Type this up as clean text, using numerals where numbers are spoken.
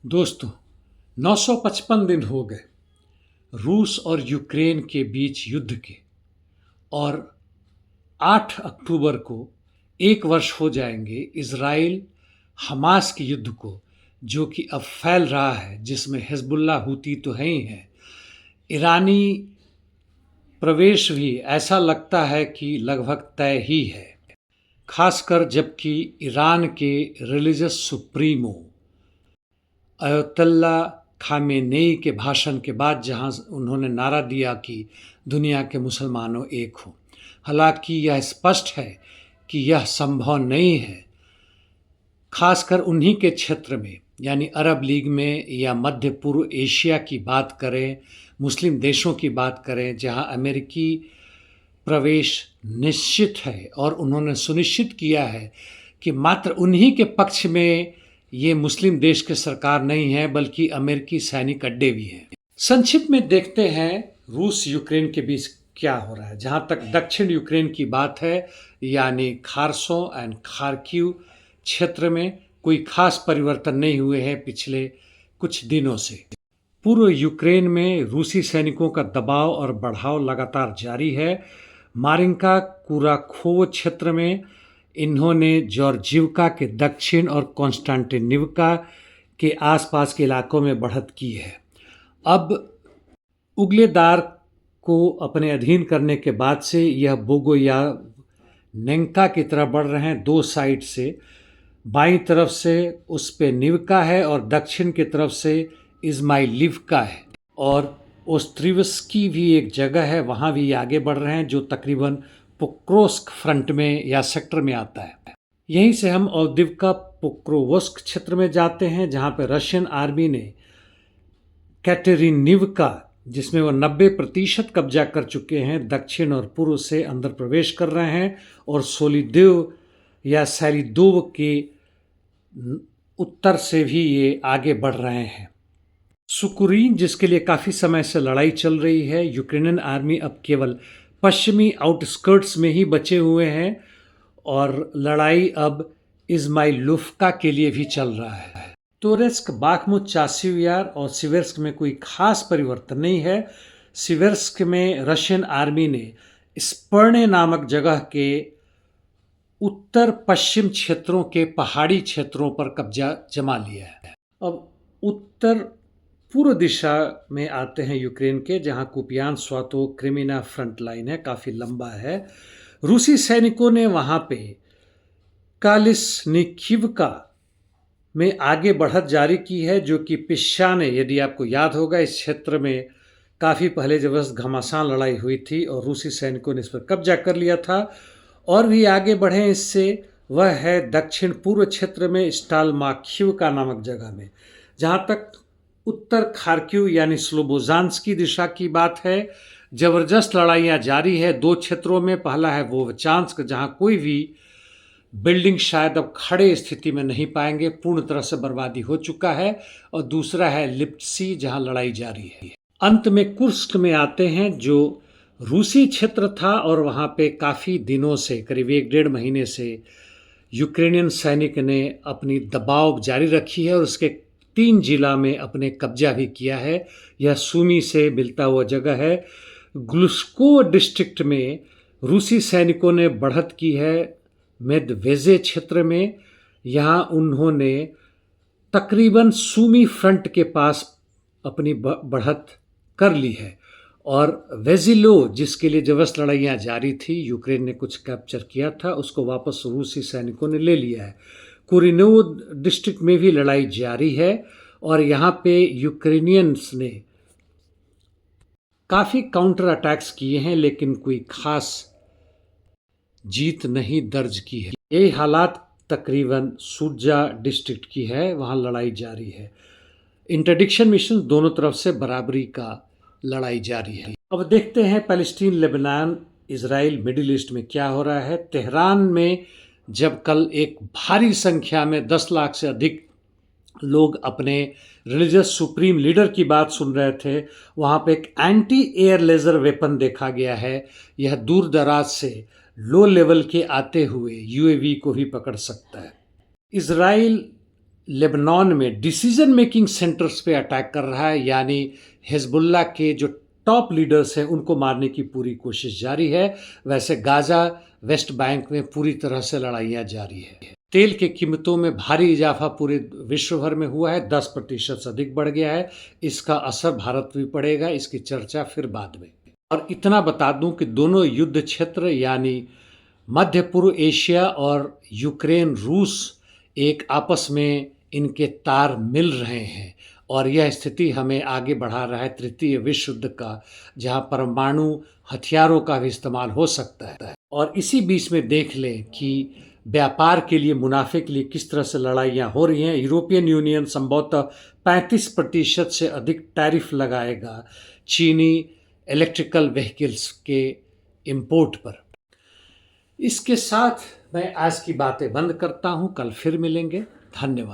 दोस्तों, 955 दिन हो गए रूस और यूक्रेन के बीच युद्ध के, और 8 अक्टूबर को एक वर्ष हो जाएंगे इजराइल हमास के युद्ध को, जो कि अब फैल रहा है, जिसमें हिजबुल्लाह हूती तो है ही है। ईरानी प्रवेश भी ऐसा लगता है कि लगभग तय ही है, खासकर जबकि ईरान के रिलीजियस सुप्रीमो अयतुल्ला खामेनेई के भाषण के बाद जहां उन्होंने नारा दिया कि दुनिया के मुसलमानों एक हो। हालांकि यह स्पष्ट है कि यह संभव नहीं है, खासकर उन्हीं के क्षेत्र में, यानी अरब लीग में या मध्य पूर्व एशिया की बात करें, मुस्लिम देशों की बात करें, जहां अमेरिकी प्रवेश निश्चित है और उन्होंने सुनिश्चित किया है कि मात्र उन्हीं के पक्ष में ये मुस्लिम देश के सरकार नहीं है, बल्कि अमेरिकी सैनिक अड्डे भी हैं। संक्षिप्त में देखते हैं रूस यूक्रेन के बीच क्या हो रहा है। जहां तक दक्षिण यूक्रेन की बात है, यानी खार्सो एंड खार्किव क्षेत्र में कोई खास परिवर्तन नहीं हुए हैं पिछले कुछ दिनों से। पूर्व यूक्रेन में रूसी सैनिकों का दबाव और बढ़ाव लगातार जारी है। मारिंका कुराखोव क्षेत्र में इन्होंने जॉर्जिवका के दक्षिण और कॉन्स्टेंटिनिवका के आसपास के इलाकों में बढ़त की है। अब उगलेदार को अपने अधीन करने के बाद से यह बोगोयानेंका की तरफ बढ़ रहे हैं। दो साइड से, बाईं तरफ से उस पे निवका है और दक्षिण की तरफ से इज़माइलिवका है, और ओस्ट्रिवस्की भी एक जगह है, वहाँ भी आगे बढ़ रहे हैं, जो तकरीबन पोक्रोस्क फ्रंट में या सेक्टर में आता है। यहीं से हम औदिवका पोक्रोवस्क क्षेत्र में जाते हैं, जहाँ पे रशियन आर्मी ने कैटेरिनिवका, जिसमें वो 90% कब्जा कर चुके हैं, दक्षिण और पूर्व से अंदर प्रवेश कर रहे हैं, और सोलिदेव या सैलिदोव के उत्तर से भी ये आगे बढ़ रहे हैं। सुकुरीन, जिसके लिए काफ़ी समय से लड़ाई चल रही है, यूक्रेनियन आर्मी अब केवल पश्चिमी आउटस्कर्ट्स में ही बचे हुए हैं, और लड़ाई अब इज़माइलुफ्का के लिए भी चल रहा है। तोरेस्क, बाखमुत, चासिवयार और सिवेर्स्क में कोई खास परिवर्तन नहीं है। सिवेर्स्क में रशियन आर्मी ने स्पर्ने नामक जगह के उत्तर पश्चिम क्षेत्रों के पहाड़ी क्षेत्रों पर कब्जा जमा लिया है। अब उत्तर पूर्व दिशा में आते हैं यूक्रेन के, जहां कुपियान स्वातो क्रिमिना फ्रंट लाइन है, काफ़ी लंबा है। रूसी सैनिकों ने वहां पे कालिसनिकिवका में आगे बढ़त जारी की है, जो कि पिश्शा ने, यदि आपको याद होगा, इस क्षेत्र में काफ़ी पहले जबरदस्त घमासान लड़ाई हुई थी और रूसी सैनिकों ने इस पर कब्जा कर लिया था। और भी आगे बढ़े इससे, वह है दक्षिण पूर्व क्षेत्र में स्टालमाखिवका नामक जगह में। जहाँ तक उत्तर खार्किव यानी स्लोबोजांस्की दिशा की बात है, जबरदस्त लड़ाइयाँ जारी है दो क्षेत्रों में। पहला है वोवचांस्क, जहाँ कोई भी बिल्डिंग शायद अब खड़े स्थिति में नहीं पाएंगे, पूर्ण तरह से बर्बादी हो चुका है, और दूसरा है लिप्सी, जहाँ लड़ाई जारी है। अंत में कुर्स्क में आते हैं, जो रूसी क्षेत्र था, और वहाँ पे काफ़ी दिनों से, करीब 1-1.5 महीने से यूक्रेनियन सैनिक ने अपनी दबाव जारी रखी है और उसके 3 जिला में अपने कब्जा भी किया है। यह सूमी से मिलता हुआ जगह है। ग्लुस्को डिस्ट्रिक्ट में रूसी सैनिकों ने बढ़त की है मेदवेजे क्षेत्र में। यहाँ उन्होंने तकरीबन सूमी फ्रंट के पास अपनी बढ़त कर ली है, और वेजिलो, जिसके लिए जबरदस्त लड़ाइयाँ जारी थी, यूक्रेन ने कुछ कैप्चर किया था, उसको वापस रूसी सैनिकों ने ले लिया है। कुरिनो डिस्ट्रिक्ट में भी लड़ाई जारी है, और यहाँ पे यूक्रेनियंस ने काफ़ी काउंटर अटैक्स किए हैं, लेकिन कोई खास जीत नहीं दर्ज की है। यही हालात तकरीबन सुजा डिस्ट्रिक्ट की है, वहाँ लड़ाई जारी है। इंटरडिक्शन मिशन दोनों तरफ से बराबरी का लड़ाई जारी है। अब देखते हैं Palestine, Lebanon, Israel, middle east में क्या हो रहा है। तेहरान में जब कल एक भारी संख्या में 10 लाख से अधिक लोग अपने रिलीजियस सुप्रीम लीडर की बात सुन रहे थे, वहाँ पे एक एंटी एयर लेज़र वेपन देखा गया है। यह दूर दराज से लो लेवल के आते हुए यूएवी को भी पकड़ सकता है। इजराइल लेबनान में डिसीजन मेकिंग सेंटर्स पे अटैक कर रहा है, यानी हिजबुल्लाह के जो टॉप लीडर्स हैं उनको मारने की पूरी कोशिश जारी है। वैसे गाज़ा, वेस्ट बैंक में पूरी तरह से लड़ाइयाँ जारी है। तेल की कीमतों में भारी इजाफा पूरे विश्व भर में हुआ है, 10% से अधिक बढ़ गया है। इसका असर भारत भी पड़ेगा, इसकी चर्चा फिर बाद में। और इतना बता दूं कि दोनों युद्ध क्षेत्र यानी मध्य पूर्व एशिया और यूक्रेन रूस एक आपस में इनके तार मिल रहे हैं, और यह स्थिति हमें आगे बढ़ा रहा है तृतीय विश्व युद्ध का, जहां परमाणु हथियारों का भी इस्तेमाल हो सकता है। और इसी बीच में देख लें कि व्यापार के लिए, मुनाफे के लिए किस तरह से लड़ाइयाँ हो रही हैं। यूरोपियन यूनियन संभवतः 35% से अधिक टैरिफ लगाएगा चीनी इलेक्ट्रिकल व्हीकल्स के इंपोर्ट पर। इसके साथ मैं आज की बातें बंद करता हूँ, कल फिर मिलेंगे। धन्यवाद।